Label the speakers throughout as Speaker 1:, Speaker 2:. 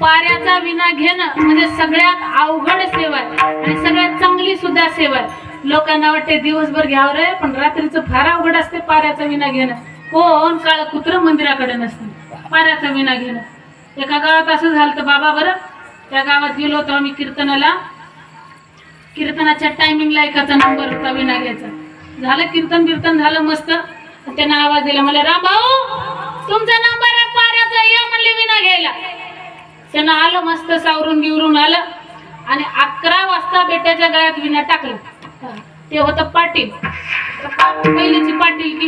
Speaker 1: पाऱ्याचा विना घेणं म्हणजे सगळ्यात अवघड सेवा आहे आणि सगळ्यात चांगली सुद्धा सेवा आहे. लोकांना वाटते दिवसभर घ्यावं रे, पण रात्रीचं फार अवघड असते पाऱ्याचा विना घेणं. कोण काळ कुत्र मंदिराकडे नसते पाऱ्याचा विना घेणं. एका गावात असं झालं तर बाबा बरं, त्या गावात गेलो होतो आम्ही कीर्तनाला. कीर्तनाच्या टायमिंगला एकाचा नंबर होता विना घ्यायचा. झालं कीर्तन बिर्तन झालं मस्त. त्यानं आवाज दिला मला, राम भाऊ तुमचा नंबर आहे पाऱ्याचा, या म्हणले विना घ्यायला. त्यानं आलं मस्त सावरून गिवरून आलं आणि 11 वाजता बेट्याच्या गळ्यात विना टाकलं. ते होतं पाटील, पहिलीची पाटील की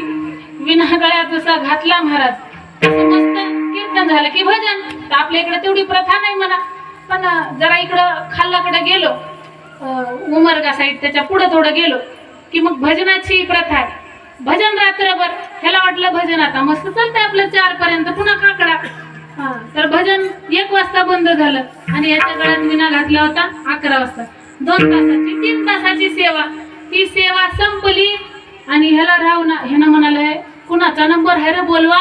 Speaker 1: विना गळ्यात जसा घातला महाराज तसं मस्त कीर्तन झालं की भजन. तर आपल्या इकडे तेवढी प्रथा नाही म्हणा, पण जरा इकडं खाल्लाकडे गेलो उमरगा साईड त्याच्या पुढे थोडं गेलो की मग भजनाची प्रथा आहे. भजन रात्रभर. ह्याला वाटलं भजन आता मस्त चालतंय आपलं 4 पर्यंत, पुन्हा काकडा. तर भजन 1 वाजता बंद झालं आणि याच्या गळ्यात विना घातला होता 11 वाजता. 2 तासाची 3 तासाची सेवा. ती सेवा संपली आणि ह्याला राहू ना, ह्यानं म्हणाले कुणाचा नंबर आहे रे बोलवा.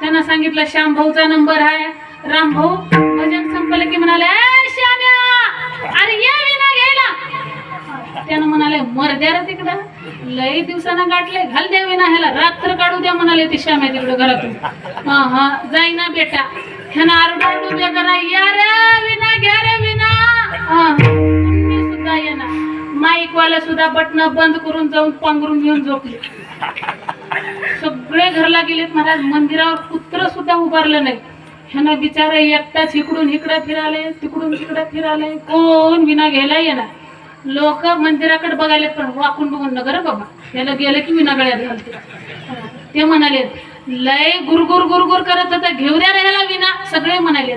Speaker 1: त्यानं सांगितलं श्याम भाऊचा नंबर आहे. राम भाऊ भजन संपलं की म्हणाले, श्याम्या अरे या विना घ्यायला. त्यानं म्हणाले मर द्या रे तिकडं, लई दिवसानं गाठले, घाल द्या विना ह्याला, रात्र काढू द्या म्हणाले ती श्याम्या तिकडं घरातून. हा जाईना बेटा. ह्यानं आरडाओरडू उभ्या करा, या रे विना घ्या रे विना. मी सुद्धा येणार. माईक वाला सुद्धा बटन बंद करून जाऊन पांघरून घेऊन झोपले. सगळे घरला गेलेत महाराज. मंदिरावर कुत्र सुद्धा उभारलं नाही. ह्यानं बिचारा एकटाच इकडून इकडे फिराले, तिकडून तिकडे फिराले, कोण विना घ्यायला येणार. लोक मंदिराकडे बघायला पण वाकून बघून नगर बाबा, याला गेलं की विना गळ्यात घालते. ते म्हणाले लय गुरगुर गुरगुर करत होता, घेऊ द्या राहायला विना. सगळे म्हणाले.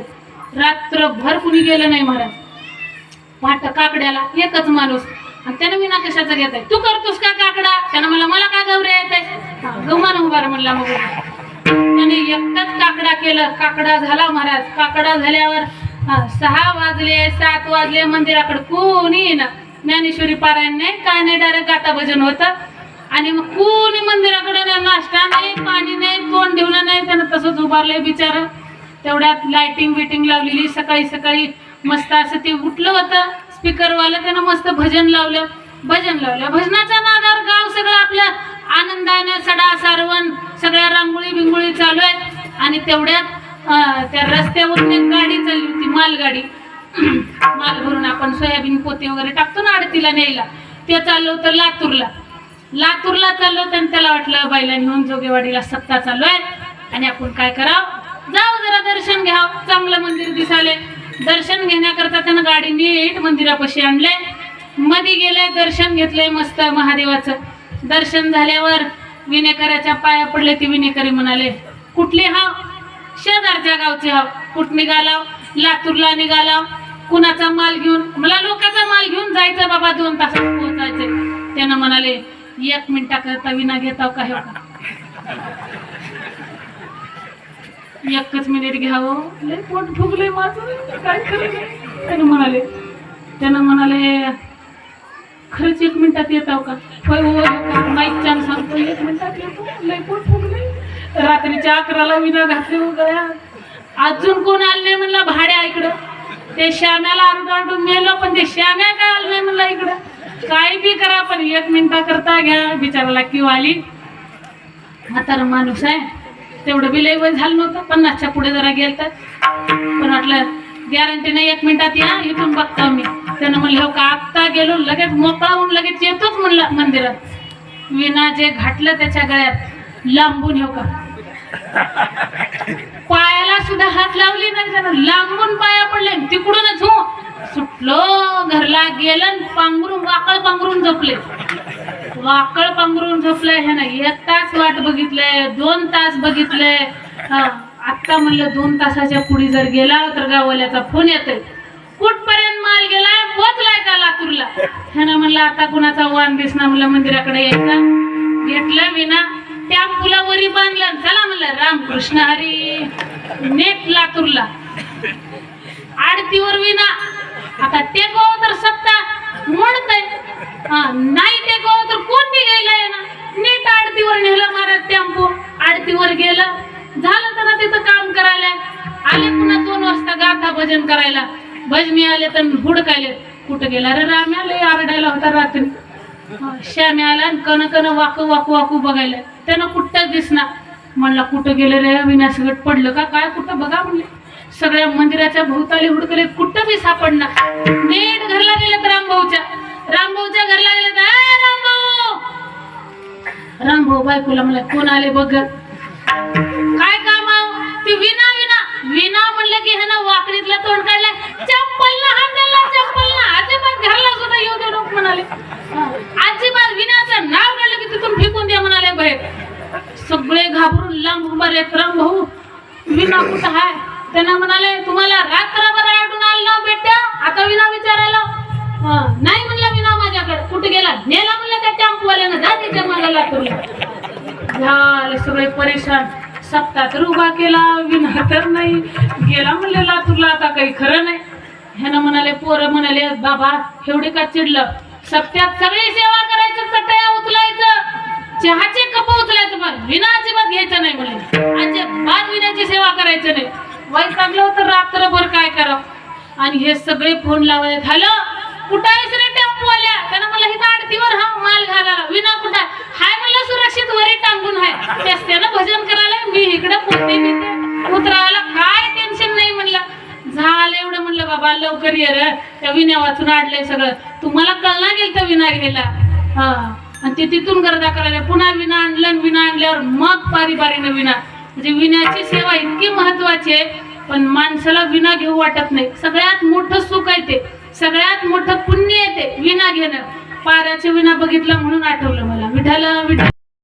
Speaker 1: रात्रभर कुणी गेलं नाही महाराज. वाट काकड्याला एकच माणूस आणि त्यानं विना कशाचा घेत आहे. तू करतोस का काकडा. त्यानं मला काय गौऱ्या येत आहे. गौमान उभार म्हणला. मग त्याने एकटाच काकडा केलं. काकडा झाला महाराज. काकडा झाल्यावर 6 वाजले 7 वाजले, मंदिराकडे कोणी ना. ज्ञानेश्वरी पारायण नाही काय नाही, डायरेक्ट गाता भजन होतं. आणि मग कोणी मंदिराकडे नाश्ता नाही, पाणी नाही, तोंड ठेवलं नाही. त्यानं तसंच उभारलंय बिचार. तेवढ्यात लाइटिंग बिटिंग लावलेली. सकाळी सकाळी मस्त असं ते उठलं होतं स्पीकरवालं. त्यानं मस्त भजन लावलं. भजनाच्या नादावर गाव सगळं आपलं आनंदानं सडा सारवण, सगळ्या रांगोळी बिंगोळी चालू आहेत. आणि तेवढ्यात त्या रस्त्यावरून एक गाडी चालली होती, मालगाडी. माल भरून आपण सोयाबीन पोते वगैरे टाकतो ना आडतीला न्यायला. ते चाललं होतं लातूरला चाललो होतं. आणि त्याला वाटलं बाईला घेऊन जोगेवाडीला सत्ता चालू आहे आणि आपण काय करावं, जाऊ जरा दर्शन घ्यावं, चांगलं मंदिर दिसाले. दर्शन घेण्याकरता त्यानं गाडी नीट मंदिरापाशी आणले. मध्ये गेले, दर्शन घेतलंय मस्त महादेवाचं. दर्शन झाल्यावर विनेकराच्या पाया पडले. ती विनेकरी म्हणाले कुठले हाव. शेजारच्या गावचे हाव. कुठ निघाला. लातूरला निघाला. कुणाचा माल घेऊन. मला लोकांचा माल घेऊन जायचं बाबा, 2 तासात पोहोचायचे. त्यानं म्हणाले 1 मिनिटाकरता विना घेताव का. हे 1च मिनिट घ्यावं, लय पोट फुगले माझं, काय खरं. त्यानं म्हणाले खरंच 1 मिनिटात येताव का. होय हो माईक छान सांगतो 1 मिनिटात येतो, लय पोट फुगले. रात्रीच्या 11ला विना घातले हो गया. अजून कोण आलं नाही म्हणलं भाड्या इकडं. ते श्याम्याला आरडाओरडून नेलं, पण ते श्याम्या काय आलं नाही म्हणलं इकडं. काय बी करा पण 1 मिनिटाकरता घ्या. बिचाराला किंवा आली. म्हातारा माणूस आहे, तेवढं बी लय वय झालं नव्हतं. 50च्या पुढे जरा गेलं तर पण वाटलं गॅरंटी नाही 1 मिनिटात या, इथून बघता मी. त्यानं म्हणलं हो का आत्ता गेलो, लगेच मोकळा होऊन लगेच येतोच म्हणलं मंदिरात. विना जे घातलं त्याच्या गळ्यात लांबून हो का, पायाला सुद्धा हात लावली नाही त्यानं. लांबून पाया पडले. तिकडूनच हो सुटलो, घरला गेलं, वाकळ पांघरून झोपले. ह्यानं 1 तास वाट बघितलंय, 2 तास बघितलंय. आत्ता म्हणलं 2 तासाच्या पुढे जर गेला तर गाववाल्याचा फोन येतोय, कुठपर्यंत माल गेलाय, पोचलाय का लातूरला. ह्यानं म्हणलं आता कुणाचा वाण दिसना, म्हणलं मंदिराकडे यायचा. घेतलं विना, त्या पुलावरी बांधलं. चला म्हणलं रामकृष्ण हरी, नेट लातूरला. आडतीवर विना. आता ते गाव तर सत्ता मोडतय, नाही ते गाव तर कोण बी गेलाय ना. नीट आडतीवर नेलं महाराज टेम्पो. आडतीवर गेलं, झालं तर तिथं काम करायला आले. पुन्हा 2 वाजता गाथा भजन करायला. भजनी आले तर हुडकायले, कुठं गेला रे राम्या, लय आरडायला होता रात्री. श्यामी आला आणि कण कण वाकू वाकू वाकू बघायला, त्यानं कुठंच दिसणार. म्हणला कुठं गेलं रे, विनासगट पडलं का काय, कुठं बघा म्हणले. सगळ्या मंदिराच्या भोवताली हुडकले, कुठं बी सापडणार. नीट घरला गेलेत रामभाऊच्या घरला गेलेत. रामभाऊ बायकोला म्हणला कोण आले बघ. काय काम ती विना विना विना म्हणलं की ह्यानं वाकडीतला तोंड काढला. चप्पल ना हाताला, चप्पल ना, अजिबात घरला सुद्धा येऊ दे नको म्हणाले. अजिबात विनाचं नाव काढलं की तिथून फेकून द्या म्हणाले बाहेर. सगळे घाबरून लांब उभा आहेत. रामभाऊ विना कुठं आहे. त्यांना म्हणाले तुम्हाला रात्रभर आढळून आलं बेट्या, आता विना विचारायला. नाही म्हणला विना माझ्याकडे. कुठे गेला, नेला म्हणलं त्या टेम्पोवाल्यानं, जा त्याच्या मागे लातूरला. झाले सगळे परेशान. सप्ताह तर उभा केला, विना तर नाही गेला म्हणले लातूरला, आता काही खरं नाही. ह्यानं म्हणाले, पोरं म्हणाले बाबा एवढे का चिडलं, सप्त्यात सगळी सेवा करायचं, चटया उचलायचं, चहाचे कप उचलायचं, पण विना अजिबात घ्यायचं नाही म्हणले. अजिबात विनाची सेवा करायचं नाही. वाईट लागलं होतं रात्रभर काय करावं. आणि हे सगळे फोन लावायला, झालं कुठं आहेस रे टेम्पोवाल्या. त्यानं मला हिथं आडतीवर हा माल घालायला. विना कुठं हाय म्हणलं, सुरक्षित वरी टांगून आहे, त्यानं भजन करायला, मी इकडे पोते उतरायला, काय टेन्शन नाही म्हणलं. झालं एवढं म्हणलं बाबा लवकर ये रे, त्या विना वाचून आडलंय सगळं. तुम्हाला कळना गेल तर विना घ्यायला. हा आणि ते तिथून गर्दा करायला, पुन्हा विना आणलं. विना आणल्यावर मग बारी बारीनं विना. म्हणजे विनाची सेवा इतकी महत्वाची आहे, पण माणसाला विना घेऊ वाटत नाही. सगळ्यात मोठं सुख आहे ते, सगळ्यात मोठं पुण्य आहे ते विना घेणं. पाऱ्याचे विना बघितलं म्हणून आठवलं मला. विठाला विठा